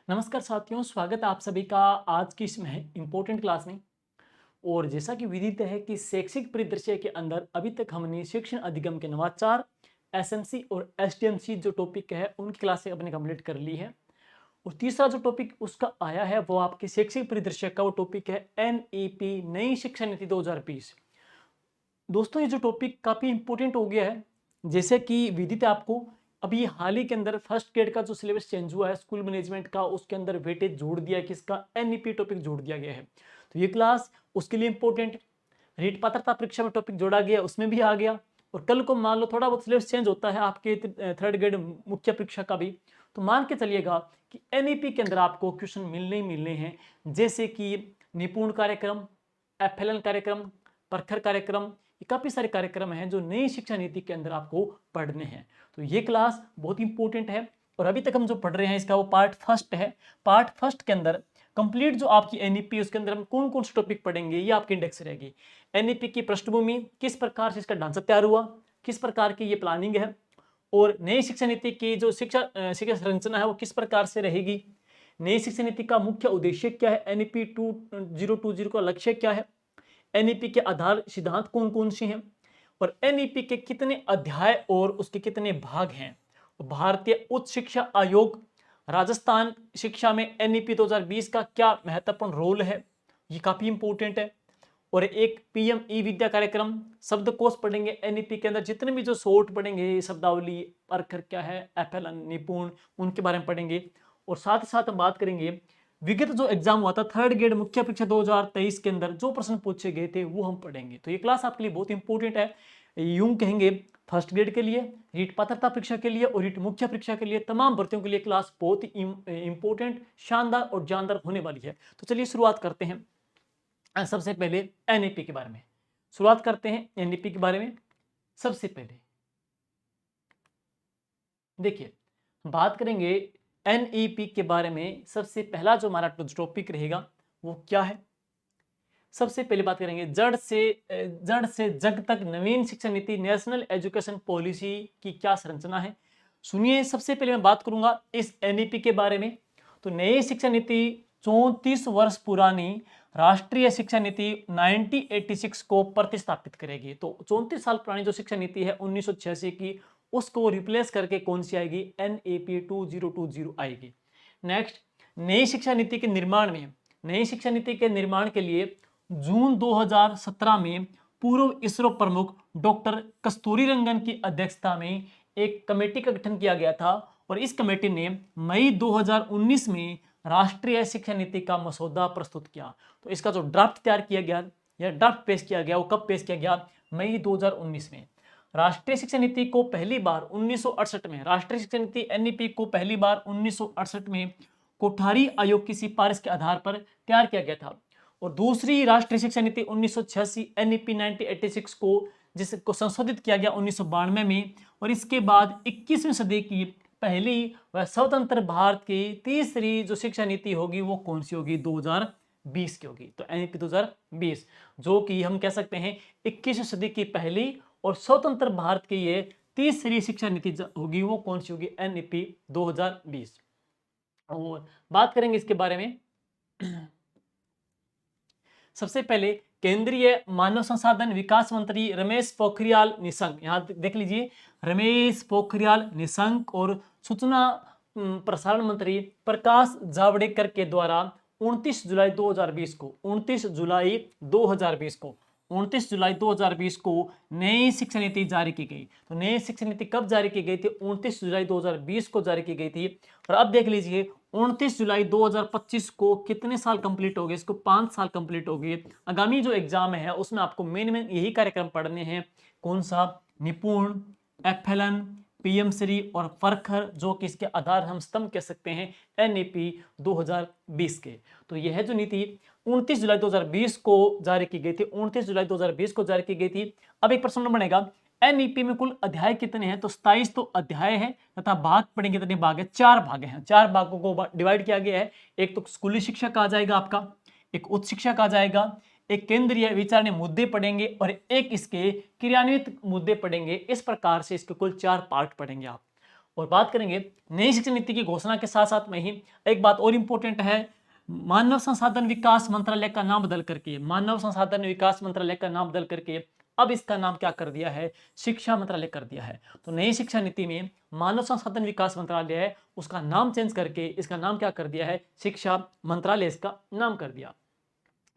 नमस्कार साथियों, स्वागत है आप सभी का आज की इस इम्पोर्टेंट क्लास में। और जैसा कि विदित है कि शैक्षिक परिदृश्य के अंदर अभी तक हमने शिक्षण अधिगम के नवाचार, एसएमसी और एसटीएमसी जो टॉपिक है उनकी क्लासें अपने कंप्लीट कर ली है। और तीसरा जो टॉपिक उसका आया है वो आपके शैक्षिक परिदृश्य का वो टॉपिक है एनईपी नई शिक्षा नीति 2020। दोस्तों ये जो टॉपिक काफ़ी इंपॉर्टेंट हो गया है। जैसे कि विदित है आपको, अभी हाल ही के अंदर फर्स्ट ग्रेड का जो सिलेबस चेंज हुआ है स्कूल मैनेजमेंट का, उसके अंदर वेटेज जोड़ दिया है, किसका एनईपी टॉपिक जोड़ दिया गया है। तो ये क्लास उसके लिए इंपॉर्टेंट। रीट पात्रता परीक्षा में टॉपिक जोड़ा गया उसमें भी आ गया। और कल को मान लो थोड़ा बहुत सिलेबस चेंज होता है आपके थर्ड ग्रेड मुख्य परीक्षा का भी, तो मान के चलिएगा कि एनईपी के अंदर आपको क्वेश्चन मिलने ही मिलने हैं। जैसे कि निपुण कार्यक्रम, एफएलएन कार्यक्रम, प्रखर कार्यक्रम, ये काफ़ी सारे कार्यक्रम हैं जो नई शिक्षा नीति के अंदर आपको पढ़ने हैं। तो ये क्लास बहुत इंपॉर्टेंट है। और अभी तक हम जो पढ़ रहे हैं इसका वो पार्ट फर्स्ट है। पार्ट फर्स्ट के अंदर कंप्लीट जो आपकी एनईपी उसके अंदर हम कौन कौन से टॉपिक पढ़ेंगे ये आपकी इंडेक्स रहेगी। एनईपी की पृष्ठभूमि, किस प्रकार से इसका ढांचा तैयार हुआ, किस प्रकार की ये प्लानिंग है, और नई शिक्षा नीति की जो शिक्षा संरचना है वो किस प्रकार से रहेगी, नई शिक्षा नीति का मुख्य उद्देश्य क्या है, एनईपी 2020 का लक्ष्य क्या है, एनईपी के आधार सिद्धांत कौन कौन से हैं, और एनईपी के कितने अध्याय और उसके कितने भाग हैं। भारतीय उच्च शिक्षा आयोग राजस्थान शिक्षा में एनईपी 2020 का क्या महत्वपूर्ण रोल है, ये काफी इंपॉर्टेंट है। और एक पीएम ई विद्या कार्यक्रम, शब्दकोश पढ़ेंगे एनईपी के अंदर, जितने भी जो शॉर्ट पढ़ेंगे शब्दावली, प्रखर क्या है, एफएलएन, निपुण, उनके बारे में पढ़ेंगे। और साथ ही साथ हम बात करेंगे विगत जो एग्जाम हुआ था थर्ड ग्रेड मुख्य परीक्षा 2023 के अंदर जो प्रश्न पूछे गए थे वो हम पढ़ेंगे। तो ये क्लास आपके लिए बहुत इंपॉर्टेंट है। यूं कहेंगे फर्स्ट ग्रेड के लिए, रीट पात्रता परीक्षा के लिए और रीट मुख्य परीक्षा के लिए, तमाम भर्तियों के लिए क्लास बहुत ही इंपॉर्टेंट, शानदार और जानदार होने वाली है। तो चलिए शुरुआत करते हैं। सबसे पहले एनईपी के बारे में शुरुआत करते हैं। एनईपी के बारे में सबसे पहले देखिए, बात करेंगे एनईपी के बारे में। सबसे पहला जो हमारा टॉपिक रहेगा वो क्या है, सबसे पहले बात करेंगे जड़ से जग तक नवीन शिक्षा नीति, नेशनल एजुकेशन पॉलिसी की क्या संरचना है। सुनिए, सबसे पहले मैं बात करूंगा इस एनईपी के बारे में। तो नई शिक्षा नीति 34 वर्ष पुरानी राष्ट्रीय शिक्षा नीति 1986 को प्रतिस्थापित करेगी। तो 34 साल पुरानी जो शिक्षा नीति है 1986 की, उसको रिप्लेस करके कौन सी आएगी, एनईपी 2020 आएगी। नेक्स्ट, नई शिक्षा नीति के निर्माण में, नई शिक्षा नीति के निर्माण के लिए जून 2017 में पूर्व इसरो प्रमुख डॉक्टर कस्तूरी रंगन की अध्यक्षता में एक कमेटी का गठन किया गया था। और इस कमेटी ने मई 2019 में राष्ट्रीय शिक्षा नीति का मसौदा प्रस्तुत किया। तो इसका जो ड्राफ्ट तैयार किया गया या ड्राफ्ट पेश किया गया वो कब पेश किया गया, मई 2019 में। राष्ट्रीय शिक्षा नीति को पहली बार 1968 में, राष्ट्रीय शिक्षा नीति एनईपी को पहली बार 1968 में कोठारी आयोग की सिफारिश के आधार पर तैयार किया गया था। और दूसरी राष्ट्रीय शिक्षा नीति 1986 एनईपी 1986 को, जिसको संशोधित किया गया 1992 में। और इसके बाद 21वीं सदी की पहली व स्वतंत्र भारत की तीसरी जो शिक्षा नीति होगी वो कौन सी होगी, 2020 की होगी। तो एनईपी 2020 जो कि हम कह सकते हैं 21वीं सदी की पहली और स्वतंत्र भारत की ये तीसरी शिक्षा नीति होगी, वो कौन सी होगी, एनईपी 2020। और बात करेंगे इसके बारे में। सबसे पहले केंद्रीय मानव संसाधन विकास मंत्री रमेश पोखरियाल निशंक, यहाँ देख लीजिए रमेश पोखरियाल निशंक, और सूचना प्रसारण मंत्री प्रकाश जावड़ेकर के द्वारा 29 जुलाई 2020 को 29 जुलाई 2020 को 29 जुलाई 2020 को नई शिक्षा नीति जारी की गई। तो नई शिक्षा नीति कब जारी की गई थी, 29 जुलाई 2020 को जारी की गई थी। और अब देख लीजिए 29 जुलाई 2025 को कितने साल कंप्लीट हो गए, इसको 5 साल कंप्लीट हो गए। आगामी जो एग्जाम है उसमें आपको मेन यही कार्यक्रम पढ़ने हैं। कौन सा, निपुण, एफएलएन, पीएम श्री और प्रखर, जो कि इसके आधार हम स्तंभ कह सकते हैं एनईपी 2020 के। तो यह जो नीति 29 जुलाई 2020 को जारी की गई थी, 29 जुलाई 2020 को जारी की गई थी। अब एक प्रश्न बनेगा, एनईपी में कुल अध्याय कितने हैं, तो 27 तो अध्याय है तथा भाग पढ़ेंगे कितने भाग है, 4 भाग हैं। 4 भागों को डिवाइड किया गया है। एक तो स्कूली शिक्षा का आ जाएगा आपका, एक उच्च शिक्षा का आ जाएगा, एक केंद्रीय विचारणीय मुद्दे पढ़ेंगे और एक इसके क्रियान्वित मुद्दे पढ़ेंगे। इस प्रकार से इसके कुल 4 पार्ट पढ़ेंगे आप। और बात करेंगे नई शिक्षा नीति की घोषणा के साथ साथ में ही एक बात और इम्पोर्टेंट है, मानव संसाधन विकास मंत्रालय का नाम बदल करके, मानव संसाधन विकास मंत्रालय का नाम बदल करके अब इसका नाम क्या कर दिया है, शिक्षा मंत्रालय कर दिया है। तो नई शिक्षा नीति में मानव संसाधन विकास मंत्रालय है, उसका नाम चेंज करके इसका नाम क्या कर दिया है, शिक्षा मंत्रालय इसका नाम कर दिया।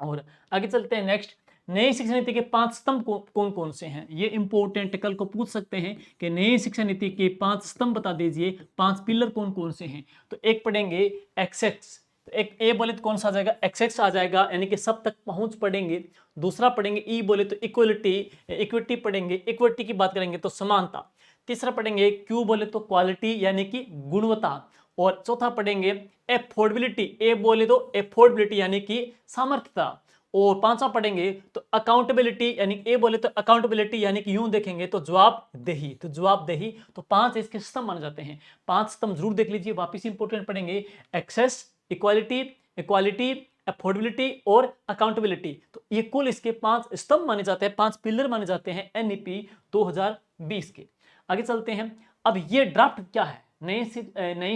और आगे चलते हैं नेक्स्ट, नई शिक्षा नीति के 5 स्तंभ कौन कौन से हैं, ये इंपॉर्टेंट कल को पूछ सकते हैं कि नई शिक्षा नीति के 5 स्तंभ बता दीजिए, 5 पिलर कौन कौन से हैं। तो एक पढ़ेंगे एक्सेस, तो एक ए बोले तो कौन सा आ जाएगा, एक्सेस आ जाएगा, यानी कि सब तक पहुंच पढ़ेंगे। दूसरा पढ़ेंगे ई बोले तो इक्वलिटी, इक्विटी पढ़ेंगे, इक्विटी की बात करेंगे तो समानता। तीसरा पढ़ेंगे क्यू बोले तो क्वालिटी यानी कि गुणवत्ता। और चौथा पढ़ेंगे एफोर्डेबिलिटी, ए बोले तो एफोर्डेबिलिटी यानी कि सामर्थ्यता। और पांचवा पढ़ेंगे तो अकाउंटेबिलिटी, यानी ए बोले तो अकाउंटेबिलिटी यानी कि यूं देखेंगे तो जवाबदेही, तो जवाबदेही। तो 5 इसके स्तंभ माने जाते हैं, 5 स्तंभ जरूर देख लीजिए, वापिस इंपोर्टेंट पढ़ेंगे, एक्सेस, इक्वालिटी, इक्वालिटी, अफोर्डेबिलिटी और अकाउंटेबिलिटी। तो ये कुल इसके 5 स्तंभ माने जाते हैं, 5 पिलर माने जाते हैं एनईपी 2020 के। आगे चलते हैं, अब ये ड्राफ्ट क्या है, नई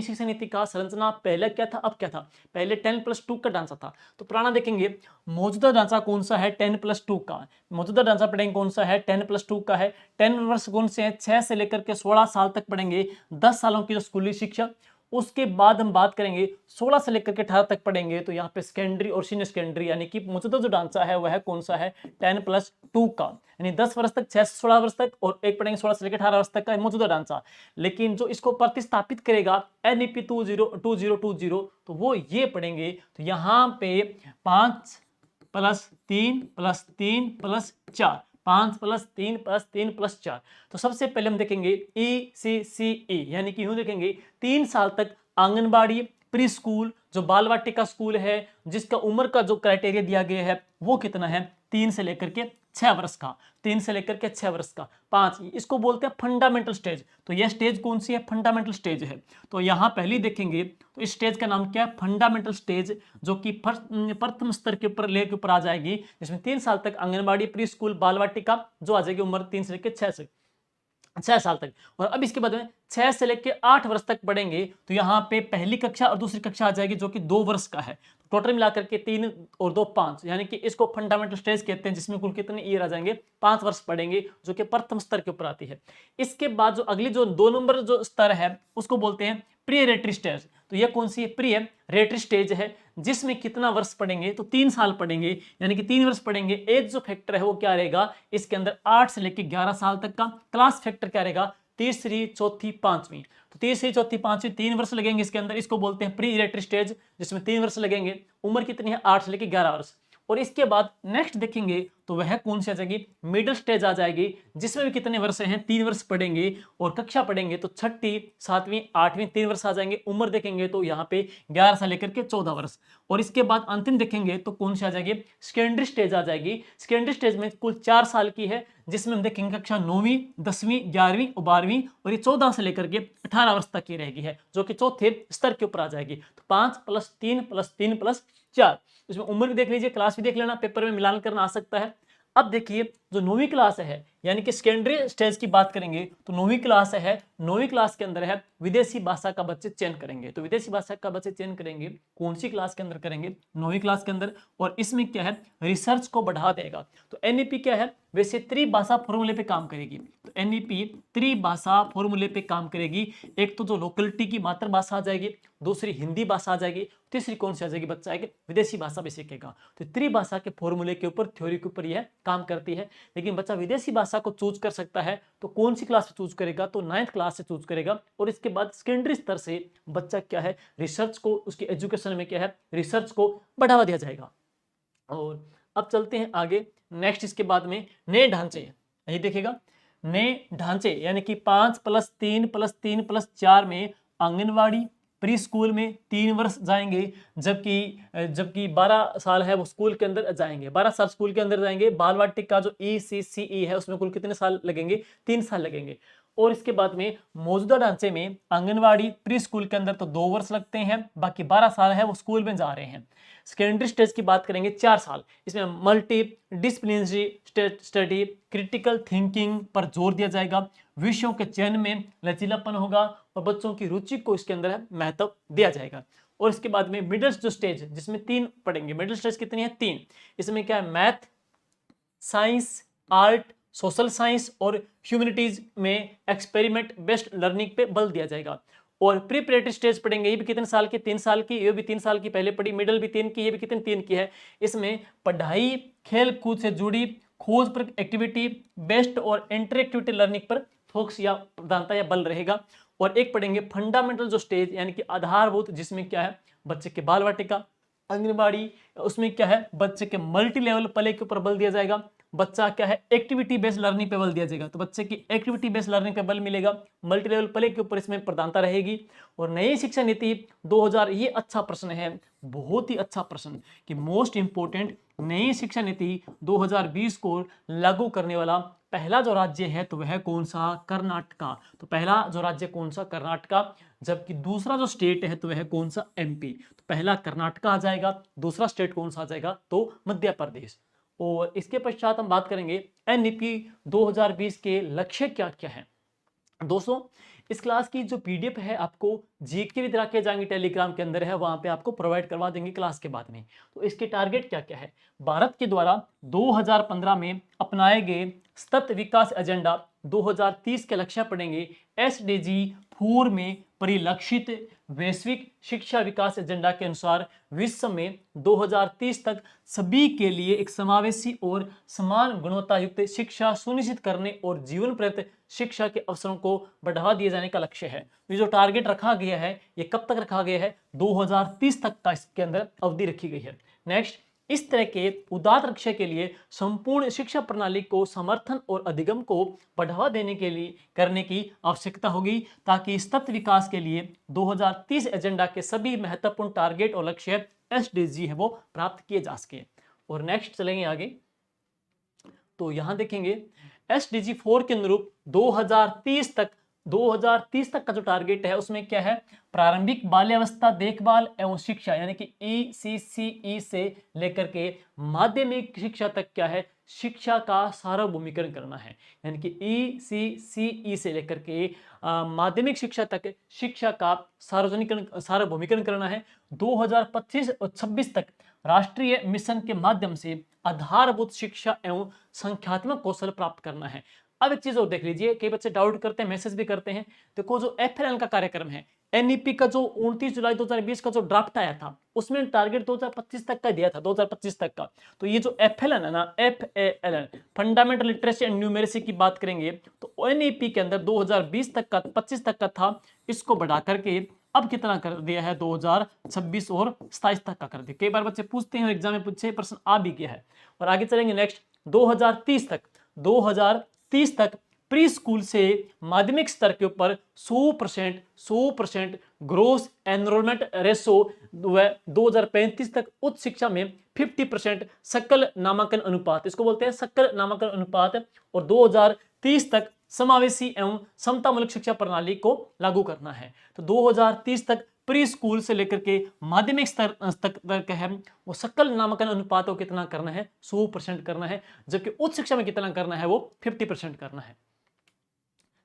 शिक्षा नीति का संरचना पहले क्या था, अब क्या था। पहले 10+2 का ढांचा था, तो पुराना देखेंगे मौजूदा ढांचा कौन सा है, 10+2 का। मौजूदा ढांचा पढ़ेंगे कौन सा है, 10+2 का है। 10 वर्ष कौन से हैं, 6 से लेकर के 16 साल तक पढ़ेंगे, 10 सालों की जो स्कूली शिक्षा। उसके बाद हम बात करेंगे 16 से लेकर के 18 तक पढ़ेंगे, तो यहाँ पे सेकेंडरी और सीनियर सेकेंडरी, यानी कि मौजूदा जो ढांचा है वह कौन सा है, 10+2 का, यानी 10 वर्ष तक, 6 से 16 वर्ष तक, और एक पढ़ेंगे 16 से लेकर 18 वर्ष तक का मौजूदा ढांचा। लेकिन जो इसको प्रतिस्थापित करेगा एनईपी 2020, तो वो ये पढ़ेंगे। तो यहाँ पे 5+3+3+4, 5+3+3+4। तो सबसे पहले हम देखेंगे ECCE, यानी कि यूं देखेंगे 3 साल तक आंगनबाड़ी, प्री स्कूल, जो बाल वाटिका स्कूल है, जिसका उम्र का जो क्राइटेरिया दिया गया है वो कितना है, 3 से लेकर के 6 वर्ष का, 3 से लेकर के 6 वर्ष का। 5 इसको बोलते हैं फंडामेंटल स्टेज। तो यह स्टेज कौन सी है, फंडामेंटल स्टेज है। तो यहाँ पहले देखेंगे तो इस स्टेज का नाम क्या है, फंडामेंटल स्टेज, जो कि प्रथम स्तर के ऊपर लेकर ऊपर आ जाएगी, जिसमें 3 साल तक आंगनबाड़ी, प्री स्कूल, बाल वाटिका, जो आ जाएगी उम्र 3 से लेकर 6 साल तक। और अब इसके बाद में 6 से लेकर 8 वर्ष तक पढ़ेंगे, तो यहाँ पे पहली कक्षा और दूसरी कक्षा आ जाएगी, जो कि 2 वर्ष का है। टोटल मिलाकर के 3 और 2 5, यानी कि इसको फंडामेंटल स्टेज कहते हैं, जिसमें कुल कितने ईयर आ जाएंगे, 5 वर्ष पढ़ेंगे, जो कि प्रथम स्तर के ऊपर आती है। इसके बाद जो अगली जो 2 नंबर जो स्तर है उसको बोलते हैं प्री रेटरी स्टेज। तो यह कौन सी है, प्री रेटरी स्टेज है, जिसमें कितना वर्ष पढ़ेंगे, तो 3 साल पढ़ेंगे, यानी कि 3 वर्ष पढ़ेंगे। एज जो फैक्टर है वो क्या रहेगा, इसके अंदर 8 से लेकर 11 साल तक का। क्लास फैक्टर क्या रहेगा, तीसरी, चौथी, पांचवी। तो तीसरी, चौथी, पांचवी 3 वर्ष लगेंगे इसके अंदर, इसको बोलते हैं प्री रेटरी स्टेज, जिसमें 3 वर्ष लगेंगे। उम्र कितनी है, 8 से लेकर 11 वर्ष। और इसके बाद नेक्स्ट देखेंगे तो वह कौन सी आ जाएगी, मिडिल स्टेज आ जाएगी, जिसमें भी कितने वर्ष हैं, 3 वर्ष पढ़ेंगे। और कक्षा पढ़ेंगे तो 6ठी, 7वीं, 8वीं 3 वर्ष आ जाएंगे। उम्र देखेंगे तो यहाँ पे 11 से लेकर के 14 वर्ष। और इसके बाद अंतिम देखेंगे तो कौन सी आ जाएगी, सेकेंडरी स्टेज आ जाएगी। सेकेंडरी स्टेज में कुल 4 साल की है, जिसमें हम देखेंगे कक्षा 9वीं, 10वीं, 11वीं और 12वीं, और ये 14 से लेकर के 18 वर्ष तक की रहेगी है, जो कि चौथे स्तर के ऊपर आ जाएगी। तो 5+3+3+4, इसमें उम्र भी देख लीजिए, क्लास भी देख लेना, पेपर में मिलान करना आ सकता है। अब देखिए जो 9वीं क्लास है, यानी कि सेकेंडरी स्टेज की बात करेंगे, तो 9वीं क्लास है, 9वीं क्लास के अंदर है विदेशी भाषा का बच्चे चयन करेंगे। तो विदेशी भाषा का बच्चे चयन करेंगे कौन सी क्लास के अंदर करेंगे, 9वीं क्लास के अंदर। और इसमें क्या है, रिसर्च को बढ़ा देगा। तो एनईपी क्या है, वैसे त्रिभाषा फॉर्मूले पे काम करेगी। तो एनईपी त्रिभाषा फॉर्मूले पे काम करेगी। एक तो जो लोकलिटी की मातृभाषा आ जाएगी, दूसरी हिंदी भाषा आ जाएगी, तीसरी कौन सी आ जाएगी, बच्चा आएगा विदेशी भाषा भी सीखेगा। तो त्रिभाषा के फॉर्मूले के ऊपर, थ्योरी के ऊपर यह काम करती है। लेकिन बच्चा विदेशी भाषा को चूज कर सकता है, तो कौन सी क्लास से चूज करेगा, तो 9th क्लास से चूज करेगा। और इसके बाद सेकेंडरी स्तर से बच्चा क्या है, रिसर्च को, उसकी एजुकेशन में क्या है, रिसर्च को बढ़ावा दिया जाएगा। और अब चलते हैं आगे, नेक्स्ट इसके बाद में नए ढांचे, यही देखिएगा नए ढांचे, यानी कि 5+3+3+4 में आंगनवाड़ी, प्री स्कूल में 3 वर्ष जाएंगे, जबकि 12 साल है वो स्कूल के अंदर जाएंगे, 12 साल स्कूल के अंदर जाएंगे। बाल वाटिका जो ECCE है उसमें कुल कितने साल लगेंगे, 3 साल लगेंगे। और इसके बाद में मौजूदा ढांचे में आंगनवाड़ी प्री स्कूल के अंदर तो 2 वर्ष लगते हैं, बाकी 12 साल है वो स्कूल में जा रहे हैं। सेकेंडरी स्टेज की बात करेंगे 4 साल, इसमें multi disciplinary study, critical thinking पर जोर दिया जाएगा, विषयों के चयन में लचीलापन होगा और बच्चों की रुचि को इसके अंदर महत्व दिया जाएगा। और इसके बाद में मिडिल जो स्टेज जिसमें 3 पढ़ेंगे, मिडिल स्टेज कितनी है 3, इसमें क्या है math, science, art, social science और ह्यूमैनिटीज में एक्सपेरिमेंट बेस्ड लर्निंग पे बल दिया जाएगा। और प्रिपरेटरी स्टेज पढ़ेंगे, ये भी कितने साल की 3 साल की, ये भी 3 साल की पहले पढ़ी, मिडिल भी 3 की, ये भी कितने 3 की है। इसमें पढ़ाई खेल कूद से जुड़ी खोज पर एक्टिविटी बेस्ड और इंटरेक्टिविटी लर्निंग पर फोकस या प्रधानता या बल रहेगा। और एक पढ़ेंगे फंडामेंटल जो स्टेज यानी कि आधारभूत, जिसमें क्या है बच्चे के बाल वाटिका, आंगनबाड़ी, उसमें क्या है बच्चे के मल्टी लेवल प्ले के ऊपर बल दिया जाएगा, बच्चा क्या है एक्टिविटी बेस्ड लर्निंग पे बल दिया जाएगा, तो बच्चे की एक्टिविटी बेस्ड लर्निंग पे बल मिलेगा, मल्टी लेवल प्ले के ऊपर इसमें प्रधानता रहेगी। और नई शिक्षा नीति 2000, ये अच्छा प्रश्न है, बहुत ही अच्छा प्रश्न कि मोस्ट इंपोर्टेंट, नई शिक्षा नीति 2020 को लागू करने वाला पहला जो राज्य है तो वह कौन सा, कर्नाटका। तो पहला जो राज्य कौन सा, कर्नाटका, जबकि दूसरा जो स्टेट है तो वह कौन सा, एमपी। तो पहला कर्नाटका आ जाएगा, दूसरा स्टेट कौन सा आ जाएगा, तो मध्य प्रदेश। और इसके पश्चात हम बात करेंगे एनईपी 2020 के लक्ष्य क्या क्या है। दोस्तों इस क्लास की जो पीडीएफ है आपको जीके भी दिला के जाएंगे, टेलीग्राम के अंदर है, वहां पे आपको प्रोवाइड करवा देंगे क्लास के बाद में। तो इसके टारगेट क्या क्या है, भारत के द्वारा 2015 में अपनाए गए सतत विकास एजेंडा 2030 के लक्ष्य पढ़ेंगे, एसडीजी 4 में परिलक्षित वैश्विक शिक्षा विकास एजेंडा के अनुसार विश्व में 2030 तक सभी के लिए एक समावेशी और समान गुणवत्ता युक्त शिक्षा सुनिश्चित करने और जीवन पर्यंत शिक्षा के अवसरों को बढ़ावा दिए जाने का लक्ष्य है। ये जो टारगेट रखा गया है ये कब तक रखा गया है, 2030 तक का इसके अंदर अवधि रखी गई है। नेक्स्ट, इस तरह के उदार लक्ष्य के लिए संपूर्ण शिक्षा प्रणाली को समर्थन और अधिगम को बढ़ावा देने के लिए करने की आवश्यकता होगी, ताकि सतत विकास के लिए 2030 एजेंडा के सभी महत्वपूर्ण टारगेट और लक्ष्य एसडीजी है वो प्राप्त किए जा सके। और नेक्स्ट चलेंगे आगे, तो यहां देखेंगे एसडीजी 4 के अनुरूप 2030 तक का जो टारगेट है उसमें क्या है, प्रारंभिक बाल्यावस्था देखभाल एवं शिक्षा यानी कि ECCE से लेकर के माध्यमिक शिक्षा तक क्या है, शिक्षा का सार्वभौमिकरण करना है। यानी कि ECCE से लेकर के माध्यमिक शिक्षा तक शिक्षा का सार्वभौमिकरण करना है। 2025 और 26 तक राष्ट्रीय मिशन के माध्यम से आधारभूत शिक्षा एवं संख्यात्मक कौशल प्राप्त करना है। अब एक चीज और देख लीजिए, कई बच्चे डाउट करते हैं, मैसेज भी करते हैं। देखो जो FLN का कार्यक्रम है, एनईपी का जो 29 जुलाई 2020 का जो ड्राफ्ट आया था उसमें टारगेट 2025 तक का दिया था, 2025 तक का। तो ये जो FLN है ना, FALN fundamental literacy and numeracy की बात करेंगे तो एनईपी के अंदर 2020 तक का 25 तक का था, इसको बढ़ा करके अब कितना कर दिया है, 2026 और 27 तक का कर दिया। कई बार बच्चे पूछते हैं एग्जाम में पूछे, प्रश्न आ भी गया है। और आगे चलेंगे नेक्स्ट, 2030 तक प्री स्कूल से माध्यमिक स्तर के ऊपर 100% ग्रोस एनरोलमेंट रेशो, 2035 तक उच्च शिक्षा में 50% सकल नामांकन अनुपात, इसको बोलते हैं सकल नामांकन अनुपात। और 2030 तक समावेशी एवं समतामूलक शिक्षा प्रणाली को लागू करना है। तो 2030 तक प्री स्कूल से लेकर के माध्यमिक स्तर तक है वो सकल नामांकन अनुपात को कितना करना है, 100% करना है, जबकि उच्च शिक्षा में कितना करना है, वो 50% करना है।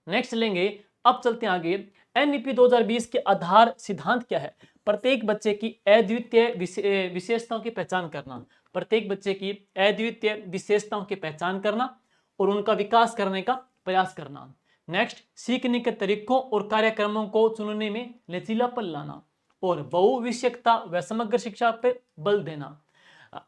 नेक्स्ट लेंगे, अब चलते हैं आगे। एनईपी 2020 के आधार सिद्धांत क्या है, प्रत्येक बच्चे की अद्वितीय विशेषताओं की पहचान करना, प्रत्येक बच्चे की अद्वितीय विशेषताओं की पहचान करना और उनका विकास करने का प्रयास करना। नेक्स्ट, सीखने के तरीकों और कार्यक्रमों को चुनने में लचीलापन लाना और बहुविषयकता व समग्र शिक्षा पर बल देना।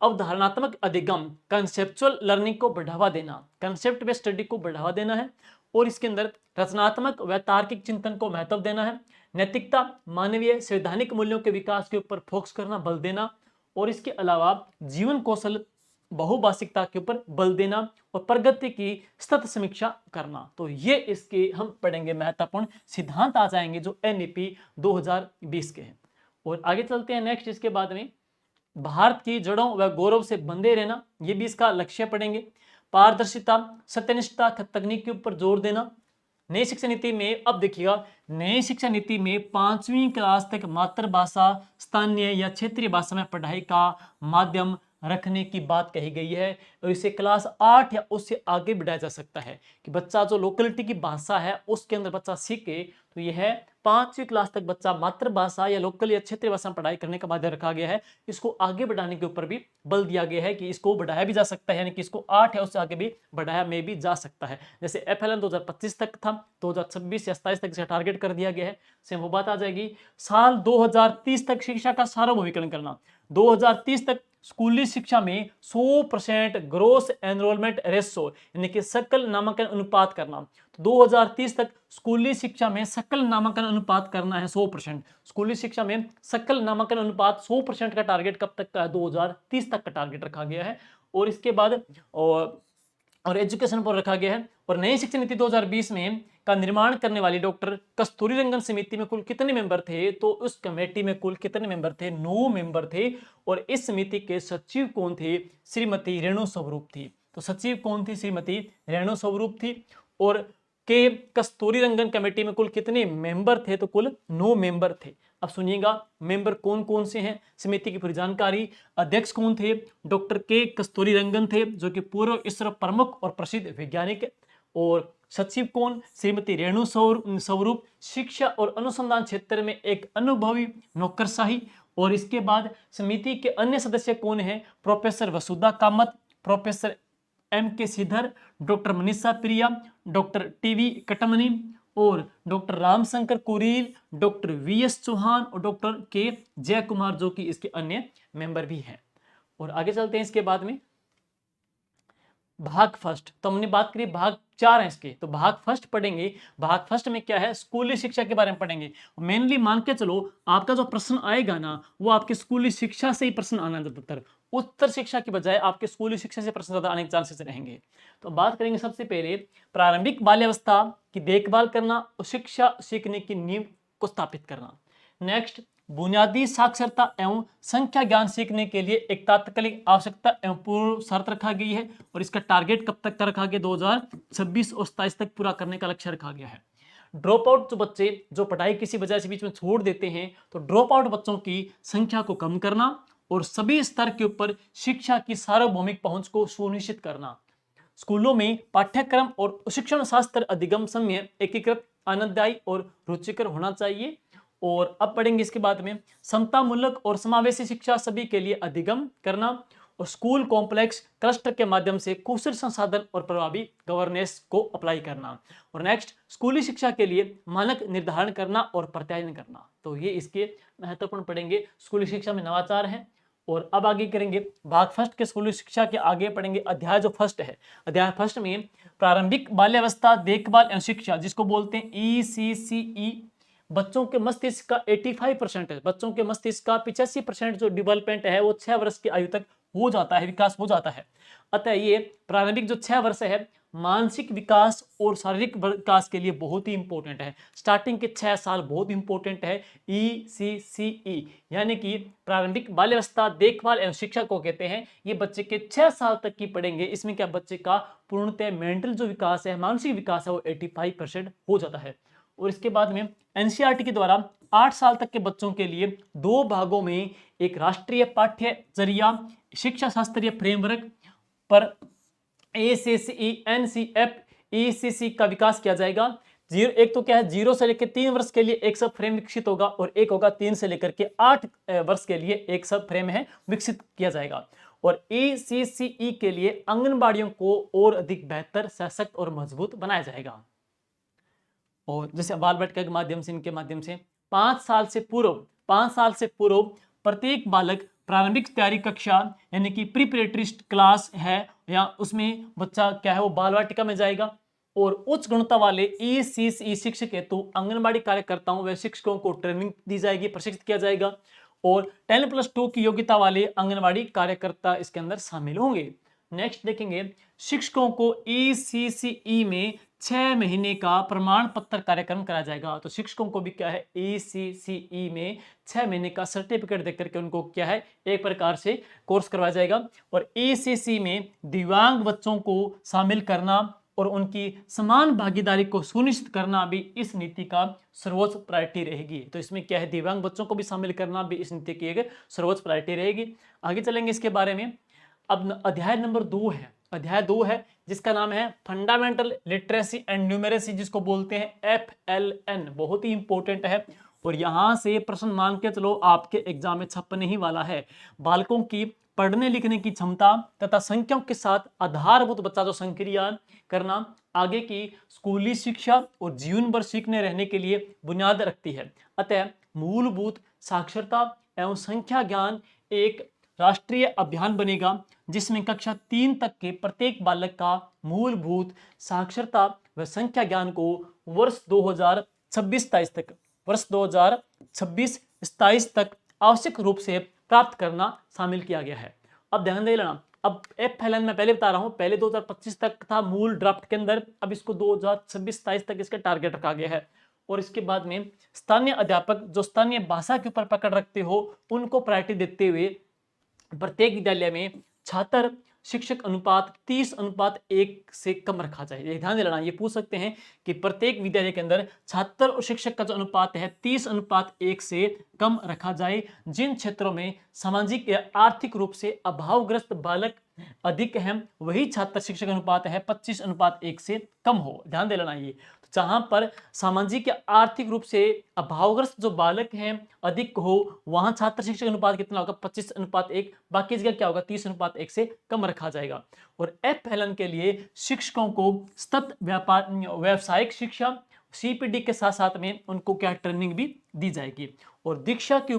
अवधारणात्मक अधिगम कंसेप्चुअल लर्निंग को बढ़ावा देना, कंसेप्ट बेस्ड स्टडी को बढ़ावा देना है। और इसके अंदर रचनात्मक व तार्किक चिंतन को महत्व देना है। नैतिकता, मानवीय संवैधानिक मूल्यों के विकास के ऊपर फोकस करना, बल देना। और इसके अलावा जीवन कौशल, बहुभाषिकता के ऊपर बल देना और प्रगति की सतत समीक्षा करना। तो ये इसके हम पढ़ेंगे महत्वपूर्ण सिद्धांत आ जाएंगे जो एनईपी 2020 के हैं। और आगे चलते हैं नेक्स्ट, इसके बाद में भारत की जड़ों व गौरव से बंधे रहना, ये भी इसका लक्ष्य पढ़ेंगे। पारदर्शिता, सत्यनिष्ठा तकनीक के ऊपर जोर देना, नई शिक्षा नीति में अब देखिएगा, नई शिक्षा नीति में 5वीं क्लास तक मातृभाषा, स्थानीय या क्षेत्रीय भाषा में पढ़ाई का माध्यम रखने की बात कही गई है और इसे क्लास 8 या उससे आगे बढ़ाया जा सकता है कि बच्चा जो लोकलिटी की भाषा है उसके अंदर बच्चा सीखे। तो यह 5वीं क्लास तक बच्चा मातृभाषा या लोकल या क्षेत्रीय भाषा में पढ़ाई करने का माध्यम रखा गया है। इसको आगे बढ़ाने के ऊपर भी बल दिया गया है कि इसको बढ़ाया भी जा सकता है, यानी कि इसको 8 या उससे आगे भी बढ़ाया में भी जा सकता है। जैसे FLN 2025 तक था, 2026 या 27 तक इसे टारगेट कर दिया गया है। सेम वो बात आ जाएगी। साल 2030 तक शिक्षा का सार्वभौमिकरण करना, 2030 तक स्कूली शिक्षा में 100% ग्रोस एनरोलमेंट रेशो यानी कि सकल नामांकन अनुपात करना। तो 2030 तक स्कूली शिक्षा में सकल नामांकन अनुपात करना है 100%। स्कूली शिक्षा में सकल नामांकन अनुपात 100% का टारगेट कब तक का है? 2030 तक का टारगेट रखा गया है। और इसके बाद और एजुकेशन पर रखा गया है। और नई शिक्षा नीति 2020 में का निर्माण करने वाली डॉक्टर कस्तूरी रंगन समिति में कुल कितने मेंबर थे? तो उस कमेटी में कुल कितने मेंबर थे? 9 मेंबर थे। और इस समिति के सचिव कौन थे? श्रीमती रेणु स्वरूप थी। तो सचिव कौन थी? श्रीमती रेणु स्वरूप थी। और के कस्तूरी रंगन कमेटी में कुल कितने मेंबर थे? तो कुल 9 मेंबर थे। अब सुनिएगा मेंबर कौन कौन से हैं, समिति की पूरी जानकारी। अध्यक्ष कौन थे? डॉक्टर के कस्तूरी रंगन थे, जो कि पूर्व इसरो प्रमुख और प्रसिद्ध वैज्ञानिक है। और सचिव कौन? श्रीमती रेणु स्वरूप, शिक्षा और अनुसंधान क्षेत्र में एक अनुभवी नौकरशाही। और इसके बाद समिति के अन्य सदस्य कौन है? Professor Vasudha Kamat, professor MK Sridhar, doctor Manisha Priya, doctor TV Katmani और doctor Ramshankar Kureel, doctor VS Chauhan और डॉक्टर K जय कुमार, जो कि इसके अन्य मेंबर भी हैं। और आगे चलते हैं इसके बाद में भाग फर्स्ट। तो हमने बात करी भाग 4 है इसके, तो भाग फर्स्ट पढ़ेंगे। भाग फर्स्ट में क्या है? स्कूली शिक्षा के बारे में पढ़ेंगे। मेनली मान के चलो आपका जो प्रश्न आएगा ना वो आपके स्कूली शिक्षा से ही प्रश्न आना ज्यादातर, उत्तर शिक्षा की बजाय आपके स्कूली शिक्षा से प्रश्न ज्यादा आने के चांसेस रहेंगे। तो बात करेंगे सबसे पहले प्रारंभिक बाल्यावस्था की देखभाल करना और शिक्षा सीखने की नींव को स्थापित करना। नेक्स्ट, बुनियादी साक्षरता एवं संख्या ज्ञान सीखने के लिए एक तात्कालिक आवश्यकता एवं पूर्व शर्त रखा गई है। और इसका टारगेट कब तक का रखा गया? 2026 और 27 तक पूरा करने का लक्ष्य रखा गया है। ड्रॉप आउट जो बच्चे जो पढ़ाई किसी वजह से बीच में छोड़ देते हैं, तो ड्रॉप आउट बच्चों की संख्या को कम करना और सभी स्तर के ऊपर शिक्षा की सार्वभौमिक पहुंच को सुनिश्चित करना। स्कूलों में पाठ्यक्रम और शिक्षण शास्त्र अधिगम समय एकीकृत, आनंददायी और रुचिकर होना चाहिए। और अब पढ़ेंगे इसके बाद में समतामूलक और समावेशी शिक्षा सभी के लिए अधिगम करना और स्कूल कॉम्प्लेक्स क्लस्टर के माध्यम से कुशल संसाधन और प्रभावी गवर्नेंस को अप्लाई करना। और नेक्स्ट, स्कूली शिक्षा के लिए मानक निर्धारण करना और प्रत्यायन करना। तो ये इसके महत्वपूर्ण पढ़ेंगे। स्कूली शिक्षा में नवाचार है। और अब आगे करेंगे भाग फर्स्ट के स्कूली शिक्षा के आगे पढ़ेंगे अध्याय जो फर्स्ट है। अध्याय फर्स्ट में प्रारंभिक बाल्यावस्था देखभाल एवं शिक्षा, जिसको बोलते हैं ECCE। बच्चों के मस्तिष्क का 85% है, बच्चों के मस्तिष्क का 85% जो डेवलपमेंट है वो 6 वर्ष की आयु तक हो जाता है, विकास हो जाता है। अतः ये प्रारंभिक जो 6 वर्ष है मानसिक विकास और शारीरिक विकास के लिए बहुत ही इंपॉर्टेंट है। स्टार्टिंग के 6 साल बहुत इंपॉर्टेंट है। ECCE यानी कि प्रारंभिक बाल्यावस्था देखभाल एवं शिक्षा को कहते हैं। ये बच्चे के 6 साल तक की पढ़ेंगे। इसमें क्या बच्चे का पूर्णतः मेंटल जो विकास है, मानसिक विकास है, वो 85% हो जाता है। और इसके बाद में NCERT के द्वारा 8 साल तक के बच्चों के लिए 2 भागों में एक राष्ट्रीय पाठ्यचर्या शिक्षा शास्त्रीय फ्रेमवर्क पर ACCE NCF ECC का विकास किया जाएगा। एक तो क्या है, 0 से लेकर 3 वर्ष के लिए एक सब फ्रेम विकसित होगा और एक होगा 3 से लेकर के 8 वर्ष के लिए एक सब फ्रेम है विकसित किया जाएगा। और ECCE के लिए आंगनबाड़ियों को और अधिक बेहतर, सशक्त और मजबूत बनाया जाएगा। और जैसे बाल बटिका के माध्यम से, इनके माध्यम से 5 साल से पूर्व प्रत्येक बालक प्रारंभिक तैयारी कक्षा यानी कि प्रिपरेटरी क्लास है या उसमें बच्चा क्या है वो बाल वाटिका में जाएगा। और उच्च गुणवत्ता वाले ECCE शिक्षक हेतु आंगनबाड़ी कार्यकर्ताओं व शिक्षकों को ट्रेनिंग दी जाएगी, प्रशिक्षित किया जाएगा। और 10+2 की योग्यता वाले आंगनबाड़ी कार्यकर्ता इसके अंदर शामिल होंगे। नेक्स्ट देखेंगे, शिक्षकों को ECCE में 6 महीने का प्रमाण पत्र कार्यक्रम कराया जाएगा। तो शिक्षकों को भी क्या है, ECCE में 6 महीने का सर्टिफिकेट देकर के उनको क्या है एक प्रकार से कोर्स करवाया जाएगा। और ECC में दिव्यांग बच्चों को शामिल करना और उनकी समान भागीदारी को सुनिश्चित करना भी इस नीति का सर्वोच्च प्रायोरिटी रहेगी। तो इसमें क्या है, दिव्यांग बच्चों को भी शामिल करना भी इस नीति की एक सर्वोच्च प्रायोरिटी रहेगी। आगे चलेंगे इसके बारे में। अब अध्याय नंबर 2 है, अध्याय 2 है जिसका नाम है फंडामेंटल लिटरेसी एंड न्यूमेरेसी, जिसको बोलते हैं FLN। बहुत ही इंपॉर्टेंट है और यहां से प्रश्न मान के चलो आपके एग्जाम में छपने ही वाला है। बालकों की पढ़ने लिखने की क्षमता तथा संख्याओं के साथ आधारभूत बच्चा जो संक्रियान करना आगे की स्कूली शिक्षा और जीवन भर सीखने रहने के लिए बुनियाद रखती है। अतः मूलभूत साक्षरता एवं संख्या ज्ञान एक राष्ट्रीय अभियान बनेगा जिसमें कक्षा 3 तक के प्रत्येक बालक का मूलभूत साक्षरता व संख्या ज्ञान को वर्ष 2026-27 तक आवश्यक रूप से प्राप्त करना शामिल किया गया है। अब ध्यान दे लेना, अब FLN में पहले बता रहा हूं, पहले 2025 तक था मूल ड्राफ्ट के अंदर, अब इसको 2026-27 तक इसका टारगेट रखा गया है। और इसके बाद में स्थानीय अध्यापक जो स्थानीय भाषा के ऊपर पकड़ रखते हो उनको प्रायोरिटी देते हुए प्रत्येक विद्यालय में छात्र शिक्षक अनुपात 30:1 से कम रखा जाए। ये ध्यान देना, ये पूछ सकते हैं कि प्रत्येक विद्यालय के अंदर छात्र और शिक्षक का जो अनुपात है 30:1 से कम रखा जाए। जिन क्षेत्रों में सामाजिक या आर्थिक रूप से अभावग्रस्त बालक अधिक हैं वही छात्र शिक्षक अनुपात है 25:1 से कम हो। ध्यान देना, ये जहां पर सामाजिक या आर्थिक रूप से अभावग्रस्त जो बालक हैं अधिक हो वहां छात्र शिक्षक अनुपात कितना होगा 25:1, बाकी जगह क्या होगा 30:1 से कम रखा जाएगा। और FLN के लिए शिक्षकों को सतत व्यावसायिक शिक्षा CPD के साथ साथ में उनको क्या ट्रेनिंग भी दी जाएगी। और दीक्षा के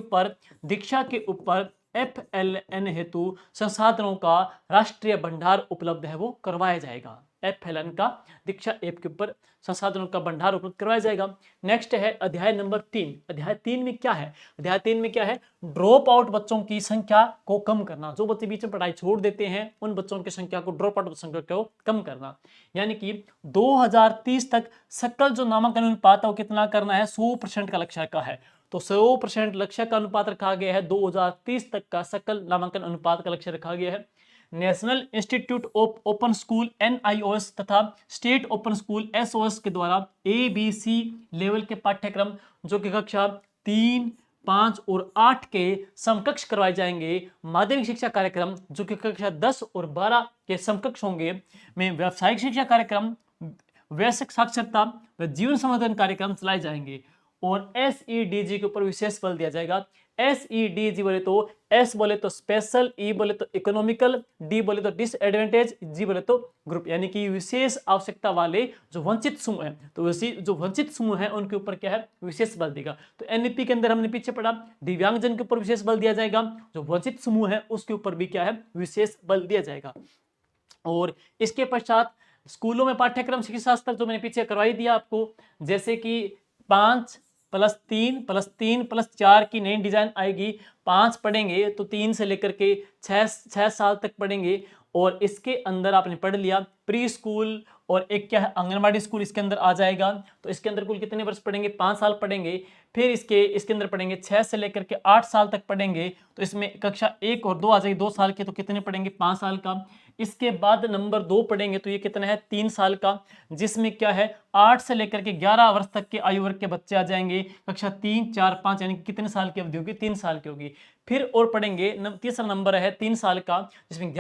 ऊपर FLN हेतु संसाधनों का राष्ट्रीय भंडार उपलब्ध है वो करवाया जाएगा। FLN का दीक्षा ऐप के ऊपर संसाधनों का भंडार उपलब्ध करवाया जाएगा। नेक्स्ट है अध्याय नंबर 3। अध्याय 3 में क्या है, अध्याय 3 में क्या है, ड्रॉप आउट बच्चों की संख्या को कम करना। जो बच्चे बीच में पढ़ाई छोड़ देते हैं उन बच्चों की संख्या को, ड्रॉप आउट संख्या को कम करना। यानी कि 2030 तक सकल जो नामांकन अनुपात है वो कितना करना है, 100% का लक्ष्य रखा है। तो 100% लक्ष्य का अनुपात रखा गया है, 2030 तक का सकल नामांकन अनुपात का लक्ष्य रखा गया है। National institute of open school NIOS तथा स्टेट ओपन स्कूल SOS के द्वारा ABC लेवल के पाठ्यक्रम जो कि कक्षा 3, 5 और 8 के समकक्ष करवाए जाएंगे। माध्यमिक शिक्षा कार्यक्रम जो कि कक्षा 10 और 12 के समकक्ष होंगे में व्यावसायिक शिक्षा कार्यक्रम, वयस्क साक्षरता व जीवन संवर्धन कार्यक्रम चलाए जाएंगे। और SEDG के ऊपर विशेष बल दिया जाएगा। SEDG बोले तो S बोले तो स्पेशल, E बोले तो इकोनॉमिकल, D बोले तो डिसएडवांटेज, G बोले तो ग्रुप, यानी कि विशेष आवश्यकता वाले जो वंचित समूह है, तो वैसे जो वंचित समूह है उनके ऊपर क्या है विशेष बल देगा। तो NEP के अंदर हमने पीछे पढ़ा दिव्यांगजन के ऊपर विशेष बल दिया जाएगा, जो वंचित समूह है उसके ऊपर भी क्या है विशेष बल दिया जाएगा। और इसके पश्चात स्कूलों में पाठ्यक्रम शिक्षा शास्त्र जो मैंने पीछे करवाई दिया आपको, जैसे कि 5+3+3+4 की नई डिजाइन आएगी। 5 पढ़ेंगे तो 3 से लेकर के 6 साल तक पढ़ेंगे। और इसके अंदर आपने पढ़ लिया प्री स्कूल और एक क्या है आंगनबाड़ी स्कूल इसके अंदर आ जाएगा। तो इसके अंदर कुल कितने वर्ष पढ़ेंगे, 5 साल पढ़ेंगे। फिर इसके अंदर पढ़ेंगे 6 से लेकर के 8 साल तक पढ़ेंगे। तो इसमें कक्षा 1 और 2 आ जाएगी 2 साल के, तो कितने पढ़ेंगे 5 साल का। इसके बाद नंबर 2 पढ़ेंगे तो ये कितना है 3 साल का, जिसमें क्या है 8 से लेकर के 11 वर्ष तक के आयु वर्ग के बच्चे आ जाएंगे। कक्षा 3, 4, 5 यानी कितने साल की अवधि होगी 3 साल की होगी। फिर और पढ़ेंगे तीसरा नंबर है 3 साल का, जिसमें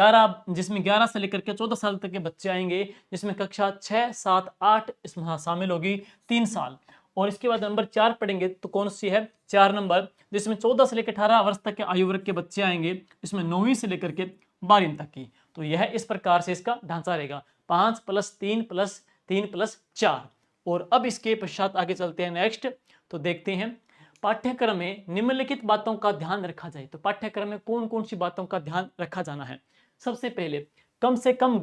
11 से लेकर के 14 साल तक के बच्चे आएंगे, जिसमें कक्षा 6, 7, 8 इसमें शामिल होगी 3 साल। और इसके बाद नंबर 4 पढ़ेंगे तो कौन सी है 4 नंबर, जिसमें 14 से लेकर 18 वर्ष तक के आयु वर्ग के बच्चे आएंगे, इसमें 9वीं से लेकर के 12वीं तक की। तो यह इस प्रकार से इसका ढांचा रहेगा 5+3+3+4। और अब इसके पश्चात आगे चलते हैं नेक्स्ट, तो देखते हैं पाठ्यक्रम में निम्नलिखित बातों का ध्यान रखा जाए। तो पाठ्यक्रम में कौन कौन सी बातों का ध्यान रखा जाना है। सबसे पहले कम से कम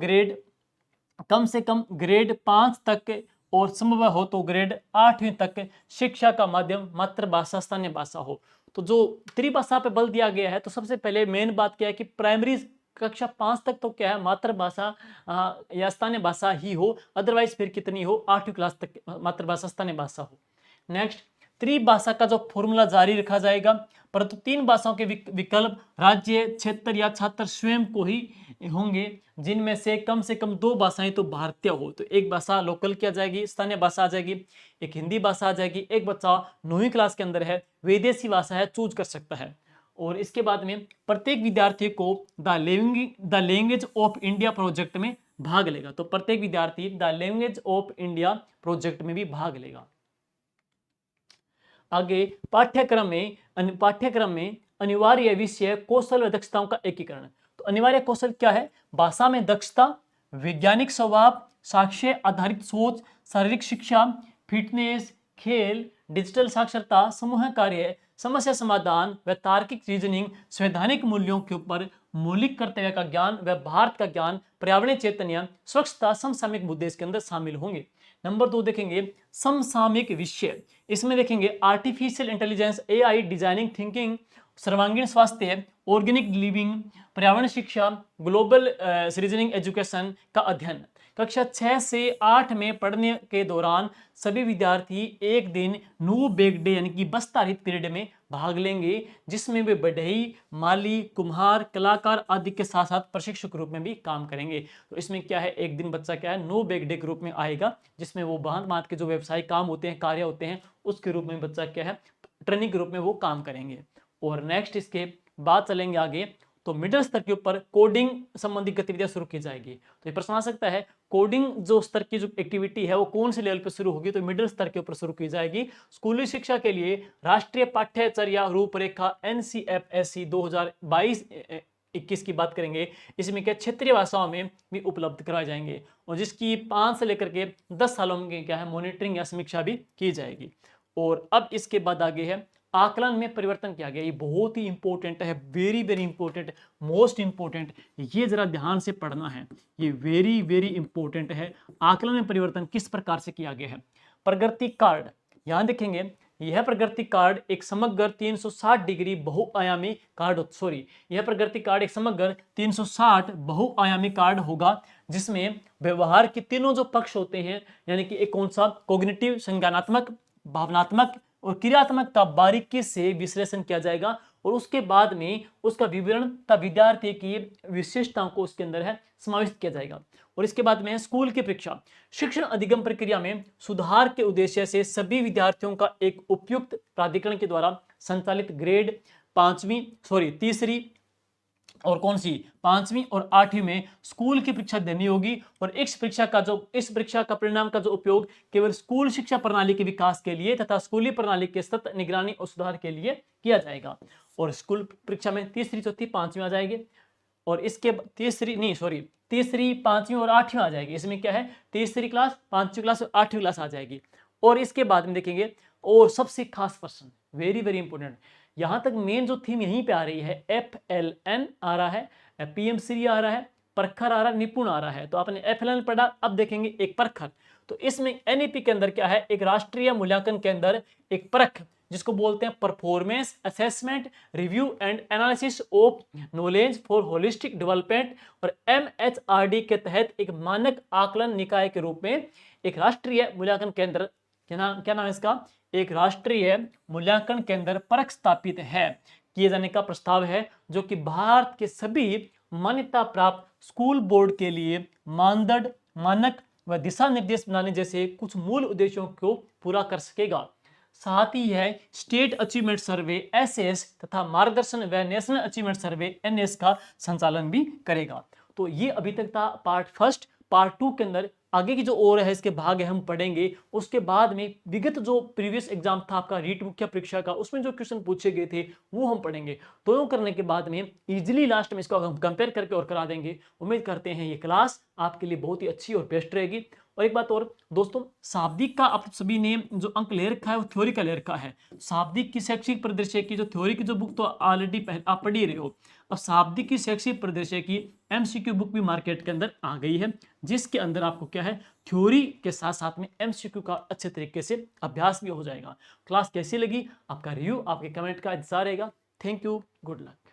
ग्रेड 5 तक और संभव हो तो ग्रेड 8वीं तक शिक्षा का माध्यम मातृभाषा स्थानीय भाषा हो। तो जो त्रिभाषा पे बल दिया गया है, तो सबसे पहले मेन बात क्या है कि प्राइमरी कक्षा 5 तक तो क्या है मातृभाषा या स्थानीय भाषा ही हो, अदरवाइज फिर कितनी हो 8वीं क्लास तक मातृभाषा स्थानीय भाषा हो। नेक्स्ट त्रिभाषा का जो फॉर्मूला जारी रखा जाएगा, परंतु 3 भाषाओं के विकल्प राज्य, क्षेत्र या छात्र स्वयं को ही होंगे जिनमें से कम 2 भाषाएं तो भारतीय हो। तो एक भाषा लोकल की आ जाएगी, स्थानीय भाषा आ जाएगी, एक हिंदी भाषा आ जाएगी, एक बच्चा 9वीं क्लास के अंदर है, विदेशी भाषा है, चूज कर सकता है। और इसके बाद में प्रत्येक विद्यार्थी को the language of India project में भाग लेगा। तो प्रत्येक विद्यार्थी the language of India project में भी भाग लेगा। आगे पाठ्यक्रम में अनिवार्य विषय कौशल व दक्षताओं का एकीकरण। तो अनिवार्य कौशल क्या है? भाषा में दक्षता, वैज्ञानिक स्वभाव, साक्ष्य आधारित सोच, शारीरिक शिक्षा, फिटनेस, खेल, डिजिटल साक्षरता, समूह कार्य, समस्या समाधान व तार्किक रीजनिंग, संवैधानिक मूल्यों के ऊपर मौलिक कर्तव्य का ज्ञान व भारत का ज्ञान, पर्यावरण चैतन्य, स्वच्छता, समसामयिक मुद्दे इसके अंदर शामिल होंगे। नंबर 2 देखेंगे समसामयिक विषय। इसमें देखेंगे artificial intelligence, AI, designing thinking, सर्वांगीण स्वास्थ्य, ऑर्गेनिक लिविंग, पर्यावरण शिक्षा, ग्लोबल रीजनिंग एजुकेशन का अध्ययन। कक्षा 6 से 8 में पढ़ने के दौरान सभी विद्यार्थी एक दिन नो बैग डे यानी कि बस्ता रहित पीरियड में भाग लेंगे, जिसमें वे बढ़ई, माली, कुम्हार, कलाकार आदि के साथ साथ प्रशिक्षक के रूप में भी काम करेंगे। तो इसमें क्या है, एक दिन बच्चा क्या है नो बैग डे के रूप में आएगा, जिसमें वो भांत के जो व्यवसायिक काम होते हैं, कार्य होते हैं, उसके रूप में बच्चा क्या है ट्रेनिंग के रूप में वो काम करेंगे। और नेक्स्ट इसके बाद चलेंगे आगे, तो मिडिल स्तर के ऊपर कोडिंग संबंधी गतिविधियां शुरू की जाएगी। तो ये प्रश्न आ सकता है कोडिंग जो स्तर की जो एक्टिविटी है वो कौन से लेवल पर शुरू होगी? तो मिडिल स्तर के ऊपर शुरू की जाएगी। स्कूली शिक्षा के लिए राष्ट्रीय पाठ्यचर्या रूपरेखा NCFSE 2022-21 की बात करेंगे। इसमें क्या क्षेत्रीय भाषाओं में भी उपलब्ध करवाए जाएंगे और जिसकी 5 से लेकर के 10 सालों में क्या है मॉनिटरिंग या समीक्षा भी की जाएगी। और अब इसके बाद आगे है आकलन में परिवर्तन किया गया। ये बहुत ही इंपॉर्टेंट है, very very important, most important, ये जरा ध्यान से पढ़ना है, ये वेरी वेरी इंपॉर्टेंट है। आकलन में परिवर्तन किस प्रकार से किया गया है? प्रगति कार्ड, यहां देखेंगे यह प्रगति कार्ड एक समग्र 360 डिग्री बहुआयामी कार्ड, यह प्रगति कार्ड एक समग्र 360 बहुआयामी कार्ड होगा, जिसमें व्यवहार के तीनों जो पक्ष होते हैं, यानी कि एक कौन सा कॉग्निटिव, संज्ञानात्मक, भावनात्मक और क्रियात्मक का बारीकी से विश्लेषण किया जाएगा और उसके बाद में उसका विवरण तथा विद्यार्थी की विशेषताओं को उसके अंदर है समाविष्ट किया जाएगा। और इसके बाद में स्कूल की परीक्षा, शिक्षण अधिगम प्रक्रिया में सुधार के उद्देश्य से सभी विद्यार्थियों का एक उपयुक्त प्राधिकरण के द्वारा संचालित ग्रेड 5वीं और 8वीं में स्कूल की परीक्षा देनी होगी। और इस परीक्षा का परिणाम का जो उपयोग केवल स्कूल शिक्षा प्रणाली के विकास के लिए तथा स्कूली प्रणाली के सतत निगरानी और सुधार के लिए किया जाएगा। और स्कूल परीक्षा में तीसरी, चौथी, 5वीं आ जाएगी और इसके तीसरी, 5वीं और 8वीं आ जाएगी। इसमें क्या है तीसरी क्लास, 5वीं क्लास और 8वीं क्लास आ जाएगी। और इसके बाद में देखेंगे और सबसे खास प्रश्न, वेरी वेरी इंपोर्टेंट, यहां तक मेन जो थीम यहीं पे आ रही है, FLN आ रहा है, PMC आ रहा है, प्रखर आ रहा है, निपुण आ रहा है। तो आपने FLN पढ़ा, अब देखेंगे एक प्रखर। तो इसमें NEP के अंदर क्या है, एक राष्ट्रीय मूल्यांकन के अंदर एक परख, जिसको बोलते हैं performance assessment review and analysis of knowledge for holistic development, और MHRD के तहत एक मानक आकलन निकाय के रूप में एक राष्ट्रीय मूल्यांकन केंद्र, क्या नाम है इसका, एक राष्ट्रीय मूल्यांकन केंद्र परख स्थापित है, किए जाने का प्रस्ताव है, जो कि भारत के सभी मान्यता प्राप्त स्कूल बोर्ड के लिए मानदंड, मानक व दिशा निर्देश बनाने जैसे कुछ मूल उद्देश्यों को पूरा कर सकेगा। साथ ही यह स्टेट अचीवमेंट सर्वे SS तथा मार्गदर्शन व नेशनल अचीवमेंट सर्वे NS का संचालन भी करेगा। तो ये अभी तक था पार्ट फर्स्ट। पार्ट 2 के अंदर आगे की जो और है इसके भाग है हम पढ़ेंगे। उसके बाद में विगत जो प्रीवियस एग्जाम था आपका रीट मुख्य परीक्षा का, उसमें जो क्वेश्चन पूछे गए थे वो हम पढ़ेंगे। दोनों करने के बाद में इजीली लास्ट में इसको हम कंपेयर करके और करा देंगे। उम्मीद करते हैं ये क्लास आपके लिए बहुत ही अच्छी और बेस्ट रहेगी। और एक बात और दोस्तों, शाब्दिक का आप सभी ने जो अंक ले रखा है वो थ्योरी का ले रखा है। शाब्दिक की शैक्षिक परिदृश्य की जो थ्योरी की जो बुक तो ऑलरेडी आप पढ़ ही रहे हो। अब शाब्दिक की शैक्षिक परिदृश्य की MCQ बुक भी मार्केट के अंदर आ गई है, जिसके अंदर आपको क्या है थ्योरी के साथ साथ में MCQ का अच्छे तरीके से अभ्यास भी हो जाएगा। क्लास कैसी लगी, आपका रिव्यू, आपके कमेंट का इंतजार रहेगा। Thank you, good luck.